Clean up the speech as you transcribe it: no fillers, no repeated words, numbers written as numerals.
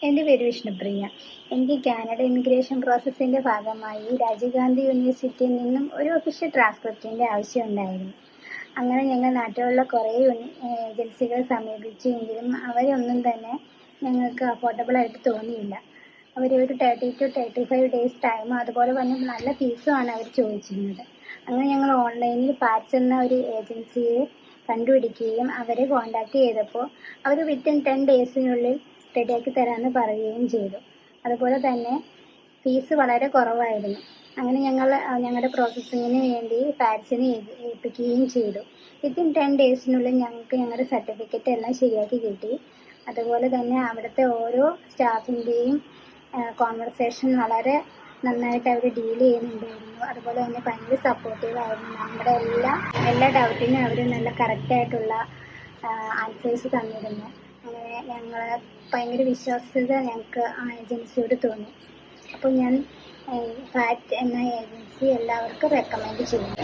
എൻ്റെ പേര് വിഷ്ണുപ്രിയ. എനിക്ക് കാനഡ ഇമിഗ്രേഷൻ പ്രോസസ്സിൻ്റെ ഭാഗമായി രാജീവ് ഗാന്ധി യൂണിവേഴ്സിറ്റിയിൽ നിന്നും ഒരു ഒഫീഷ്യൽ ട്രാൻസ്ക്രിപ്റ്റിൻ്റെ ആവശ്യമുണ്ടായിരുന്നു. അങ്ങനെ ഞങ്ങൾ നാട്ടിലുള്ള കുറേ ഏജൻസികളെ സമീപിച്ചു. എങ്കിലും അവരൊന്നും തന്നെ ഞങ്ങൾക്ക് അഫോർഡബിളായിട്ട് തോന്നിയില്ല. അവർ ഒരു 30 to 35 ഡേയ്സ് ടൈമും അതുപോലെ തന്നെ നല്ല ഫീസുമാണ് അവർ ചോദിച്ചിരുന്നത്. അങ്ങനെ ഞങ്ങൾ ഓൺലൈനിൽ പാറ്റ്സ് എന്ന ഒരു ഏജൻസിയെ കണ്ടുപിടിക്കുകയും അവരെ കോൺടാക്റ്റ് ചെയ്തപ്പോൾ അവർ വിത്തിൻ 10 ഡേയ്സിനുള്ളിൽ റെഡിയാക്കി തരാമെന്ന് പറയുകയും ചെയ്തു. അതുപോലെ തന്നെ ഫീസ് വളരെ കുറവായിരുന്നു. അങ്ങനെ ഞങ്ങൾ ഞങ്ങളുടെ പ്രോസസ്സിങ്ങിന് വേണ്ടി പാറ്റ്സിനെ ഏൽപ്പിക്കുകയും ചെയ്തു. വിത്തിൻ 10 ഡേയ്സിനുള്ളിൽ ഞങ്ങൾക്ക് ഞങ്ങളുടെ സർട്ടിഫിക്കറ്റ് എല്ലാം ശരിയാക്കി കിട്ടി. അതുപോലെ തന്നെ അവിടുത്തെ ഓരോ സ്റ്റാഫിൻ്റെയും കോൺവെർസേഷൻ വളരെ നന്നായിട്ട് അവർ ഡീൽ ചെയ്യുന്നുണ്ടായിരുന്നു. അതുപോലെ തന്നെ ഭയങ്കര സപ്പോർട്ടീവായിരുന്നു. നമ്മുടെ എല്ലാ ഡൗട്ടിനും അവർ നല്ല കറക്റ്റായിട്ടുള്ള ആൻസേഴ്സ് തന്നിരുന്നു. അങ്ങനെ ഞങ്ങൾ ഭയങ്കര വിശ്വാസ്യത ഞങ്ങൾക്ക് ആ ഏജൻസിയോട് തോന്നി. അപ്പോൾ ഞാൻ പാറ്റ് എന്ന ഏജൻസി എല്ലാവർക്കും റെക്കമെൻഡ് ചെയ്യുന്നു.